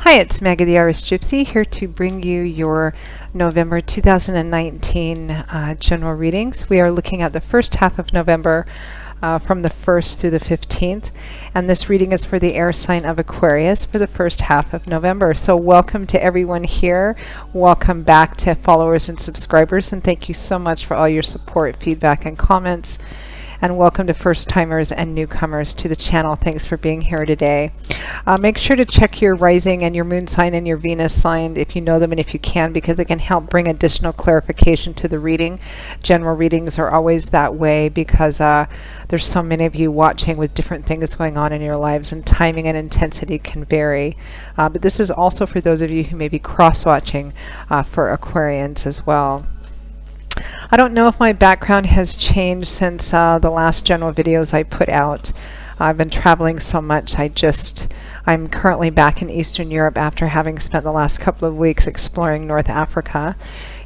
Hi, it's Maggie the Irish Gypsy here to bring you your November 2019 general readings. We are looking at the first half of November from the 1st through the 15th, and this reading is for the air sign of Aquarius for the first half of November. So welcome to everyone here. Welcome back to followers and subscribers, and thank you so much for all your support, feedback, and comments. And welcome to first-timers and newcomers to the channel. Thanks for being here today. Make sure to check your rising and your moon sign and your Venus sign if you know them and if you can, because it can help bring additional clarification to the reading. General readings are always that way because there's so many of you watching with different things going on in your lives, and timing and intensity can vary. But this is also for those of you who may be cross-watching for Aquarians as well. I don't know if my background has changed since the last general videos I put out. I've been traveling so much. I'm currently back in Eastern Europe after having spent the last couple of weeks exploring North Africa.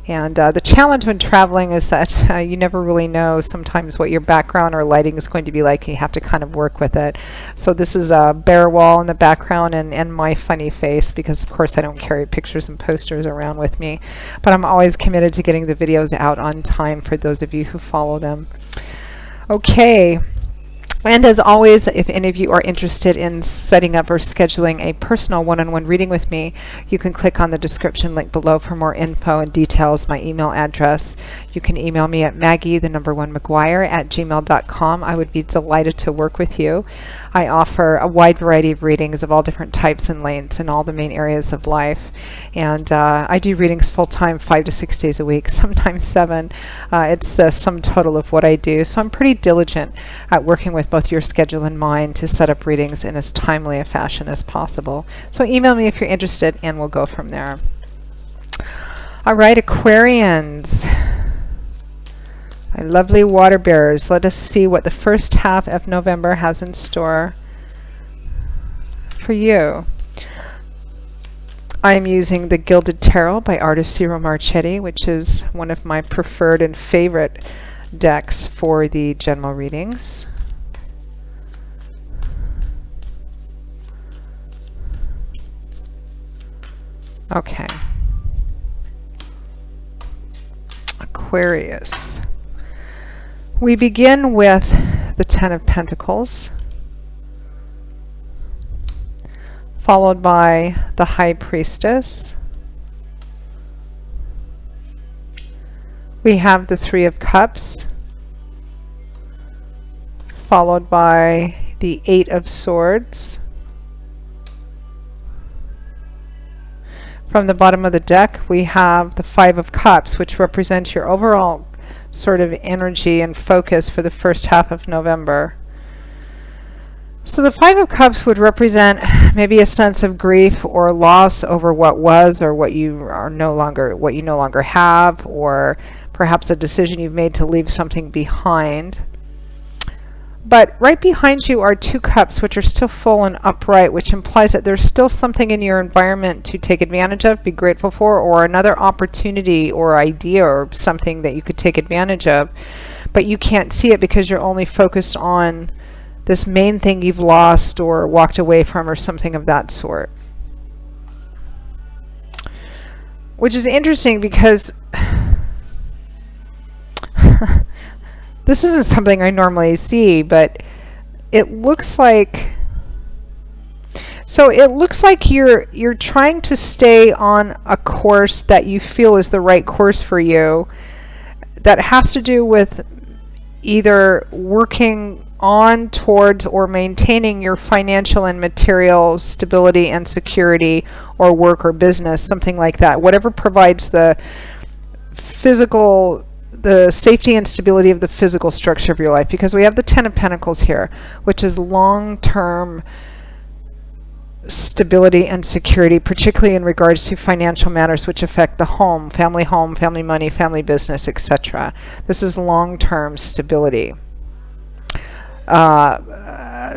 And the challenge when traveling is that you never really know sometimes what your background or lighting is going to be like. You have to kind of work with it. So this is a bare wall in the background and my funny face, because of course I don't carry pictures and posters around with me. But I'm always committed to getting the videos out on time for those of you who follow them. Okay. And as always, if any of you are interested in setting up or scheduling a personal one-on-one reading with me, you can click on the description link below for more info and details, my email address. You can email me at maggie1McGuire@gmail.com. I would be delighted to work with you. I offer a wide variety of readings of all different types and lengths in all the main areas of life. And I do readings full-time, 5 to 6 days a week, sometimes 7. It's the sum total of what I do. So I'm pretty diligent at working with both your schedule and mine to set up readings in as timely a fashion as possible. So email me if you're interested, and we'll go from there. All right, Aquarians. My lovely water bearers, let us see what the first half of November has in store for you. I am using the Gilded Tarot by artist Ciro Marchetti, which is one of my preferred and favorite decks for the general readings. Okay. Aquarius. We begin with the Ten of Pentacles, followed by the High Priestess. We have the Three of Cups, followed by the Eight of Swords. From the bottom of the deck, we have the Five of Cups, which represents your overall sort of energy and focus for the first half of November. So the Five of Cups would represent maybe a sense of grief or loss over what was, or what you no longer have, or perhaps a decision you've made to leave something behind. But right behind you are two cups, which are still full and upright, which implies that there's still something in your environment to take advantage of, be grateful for, or another opportunity or idea or something that you could take advantage of. But you can't see it because you're only focused on this main thing you've lost or walked away from, or something of that sort. Which is interesting because this isn't something I normally see, but it looks like you're trying to stay on a course that you feel is the right course for you, that has to do with either working on towards or maintaining your financial and material stability and security, or work or business, something like that. Whatever provides the safety and stability of the physical structure of your life, because we have the Ten of Pentacles here, which is long-term stability and security, particularly in regards to financial matters which affect the home, family money, family business, etc. This is long-term stability.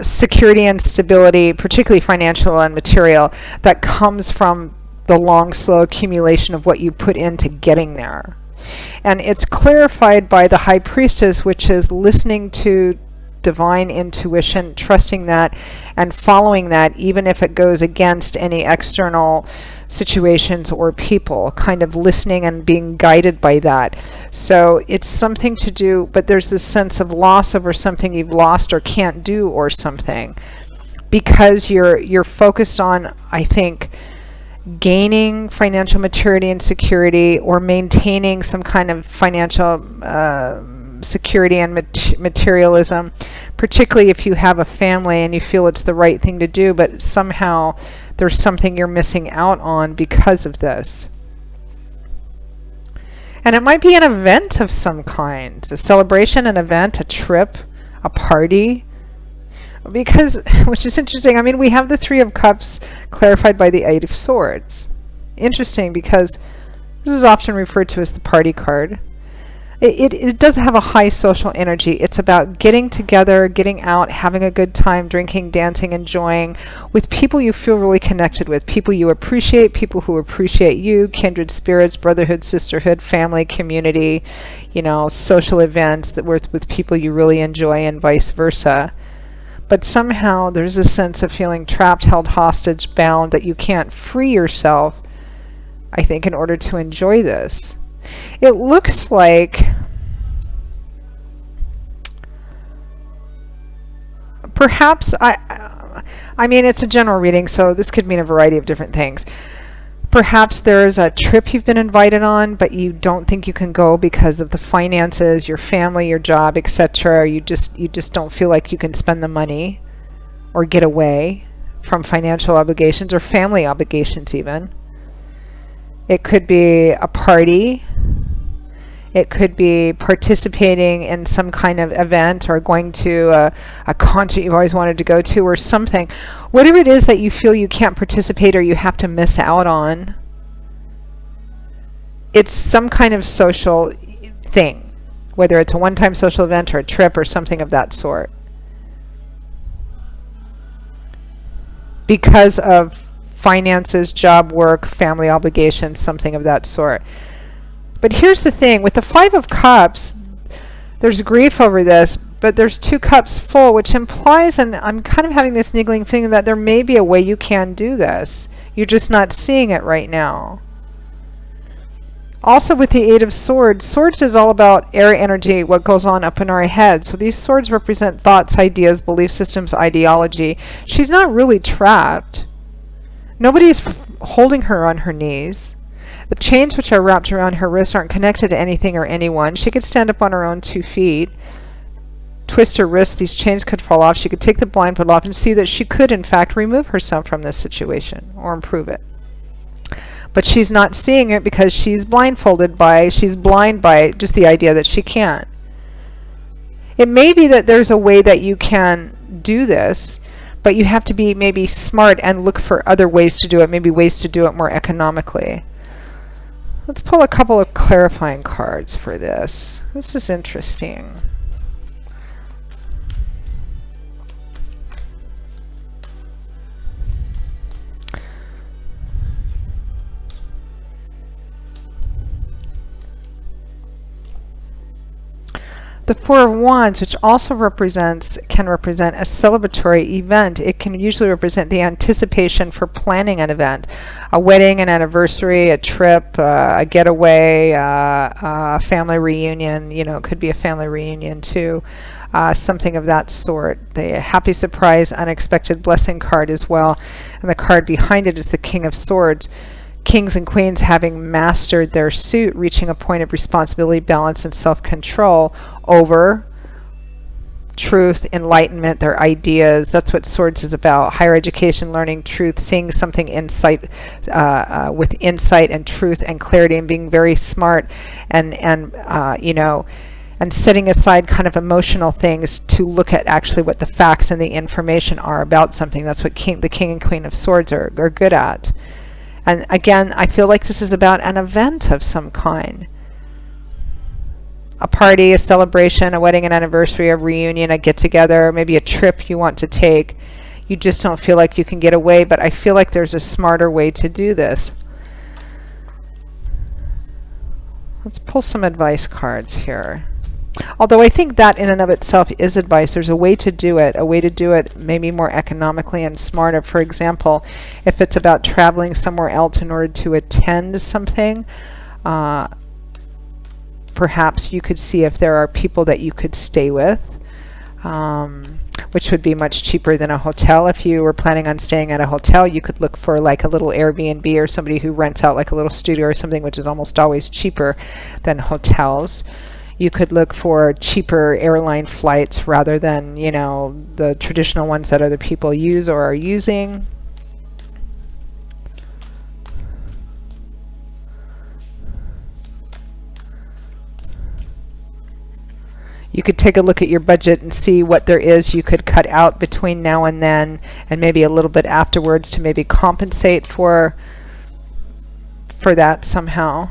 Security and stability, particularly financial and material, that comes from the long, slow accumulation of what you put into getting there. And it's clarified by the High Priestess, which is listening to divine intuition, trusting that and following that, even if it goes against any external situations or people, kind of listening and being guided by that. So it's something to do, but there's this sense of loss over something you've lost or can't do or something, because you're focused on, I think, gaining financial maturity and security, or maintaining some kind of financial security and materialism, particularly if you have a family and you feel it's the right thing to do, but somehow there's something you're missing out on because of this. And it might be an event of some kind, a celebration, an event, a trip, a party. Because, which is interesting, I mean, we have the Three of Cups clarified by the Eight of Swords. Interesting, because this is often referred to as the party card. It does have a high social energy. It's about getting together, getting out, having a good time, drinking, dancing, enjoying with people you feel really connected with, people you appreciate, people who appreciate you, kindred spirits, brotherhood, sisterhood, family, community, social events that with people you really enjoy, and vice versa. But somehow there's a sense of feeling trapped, held hostage, bound, that you can't free yourself, I think, in order to enjoy this. It looks like perhaps, I mean, it's a general reading, so this could mean a variety of different things. Perhaps there's a trip you've been invited on, but you don't think you can go because of the finances, your family, your job, etc. You just don't feel like you can spend the money or get away from financial obligations or family obligations even. It could be a party. It could be participating in some kind of event, or going to a concert you've always wanted to go to, or something. Whatever it is that you feel you can't participate or you have to miss out on, it's some kind of social thing, whether it's a one-time social event or a trip or something of that sort. Because of finances, job, work, family obligations, something of that sort. But here's the thing, with the Five of Cups, there's grief over this, but there's 2 cups full, which implies, and I'm kind of having this niggling feeling, that there may be a way you can do this. You're just not seeing it right now. Also with the Eight of Swords, swords is all about air energy, what goes on up in our head. So these swords represent thoughts, ideas, belief systems, ideology. She's not really trapped. Nobody is holding her on her knees. The chains which are wrapped around her wrists aren't connected to anything or anyone. She could stand up on her own 2 feet, twist her wrists, these chains could fall off. She could take the blindfold off and see that she could, in fact, remove herself from this situation or improve it. But she's not seeing it because she's blind by just the idea that she can't. It may be that there's a way that you can do this, but you have to be maybe smart and look for other ways to do it, maybe ways to do it more economically. Let's pull a couple of clarifying cards for this. This is interesting. The Four of Wands, which also can represent a celebratory event. It can usually represent the anticipation for planning an event, a wedding, an anniversary, a trip, a getaway, a family reunion. It could be a family reunion too, something of that sort. The happy surprise, unexpected blessing card as well. And the card behind it is the King of Swords. Kings and queens having mastered their suit, reaching a point of responsibility, balance, and self-control over truth, enlightenment, their ideas. That's what Swords is about. Higher education, learning truth, seeing something with insight and truth and clarity, and being very smart and setting aside kind of emotional things to look at actually what the facts and the information are about something. That's what the King and Queen of Swords are good at. And again, I feel like this is about an event of some kind. A party, a celebration, a wedding, an anniversary, a reunion, a get-together, maybe a trip you want to take. You just don't feel like you can get away, but I feel like there's a smarter way to do this. Let's pull some advice cards here. Although I think that in and of itself is advice. There's a way to do it maybe more economically and smarter. For example, if it's about traveling somewhere else in order to attend something, perhaps you could see if there are people that you could stay with, which would be much cheaper than a hotel. If you were planning on staying at a hotel, you could look for like a little Airbnb or somebody who rents out like a little studio or something, which is almost always cheaper than hotels. You could look for cheaper airline flights rather than, you know, the traditional ones that other people use or are using. You could take a look at your budget and see what there is you could cut out between now and then, and maybe a little bit afterwards to maybe compensate for that somehow.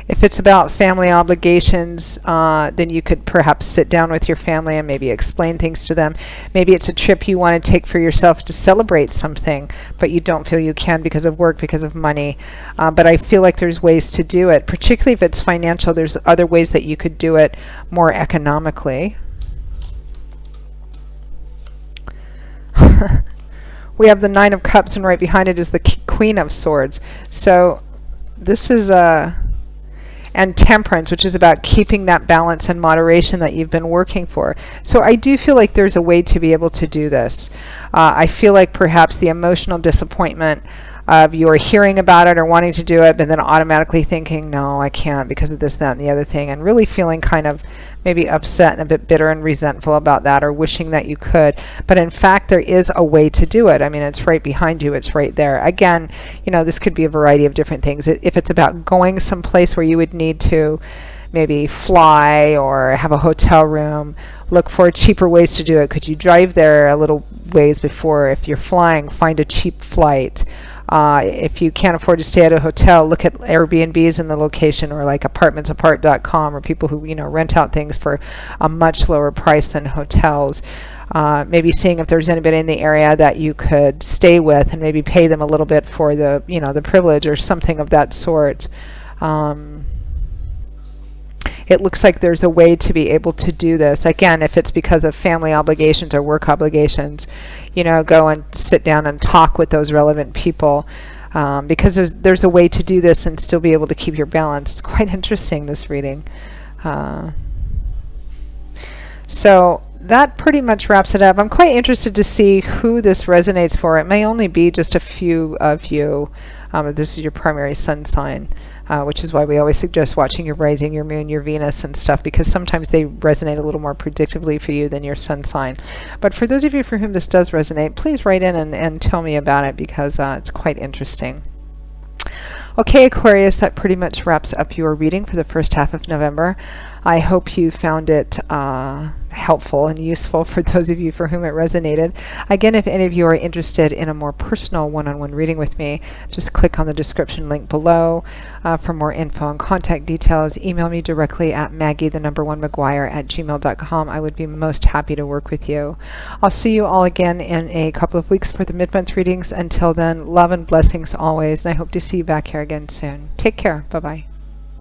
If it's about family obligations, then you could perhaps sit down with your family and maybe explain things to them. Maybe it's a trip you want to take for yourself to celebrate something, but you don't feel you can because of work, because of money. But I feel like there's ways to do it, particularly if it's financial. There's other ways that you could do it more economically. We have the Nine of Cups, and right behind it is the Queen of Swords. So this is and Temperance, which is about keeping that balance and moderation that you've been working for. So I do feel like there's a way to be able to do this. I feel like perhaps the emotional disappointment of your hearing about it or wanting to do it, but then automatically thinking, no, I can't because of this, that, and the other thing, and really feeling kind of maybe upset and a bit bitter and resentful about that, or wishing that you could. But in fact, there is a way to do it. I mean, it's right behind you. It's right there. Again, you know, this could be a variety of different things. If it's about going someplace where you would need to maybe fly or have a hotel room, look for cheaper ways to do it. Could you drive there a little ways before? If you're flying, find a cheap flight. If you can't afford to stay at a hotel, look at Airbnbs in the location, or like apartmentsapart.com, or people who, you know, rent out things for a much lower price than hotels. Maybe seeing if there's anybody in the area that you could stay with and maybe pay them a little bit for the, you know, the privilege or something of that sort. It looks like there's a way to be able to do this. Again, if it's because of family obligations or work obligations, you know, go and sit down and talk with those relevant people, because there's a way to do this and still be able to keep your balance. It's quite interesting, this reading. So that pretty much wraps it up. I'm quite interested to see who this resonates for. It may only be just a few of you. If this is your primary sun sign, which is why we always suggest watching your rising, your moon, your Venus and stuff, because sometimes they resonate a little more predictably for you than your sun sign. But for those of you for whom this does resonate, please write in and tell me about it, because it's quite interesting. Okay, Aquarius, that pretty much wraps up your reading for the first half of November. I hope you found it helpful and useful for those of you for whom it resonated. Again, if any of you are interested in a more personal one-on-one reading with me, just click on the description link below for more info and contact details. Email me directly at maggie1maguire@gmail.com. I would be most happy to work with you. I'll see you all again in a couple of weeks for the mid-month readings. Until then, love and blessings always, and I hope to see you back here again soon. Take care. Bye-bye.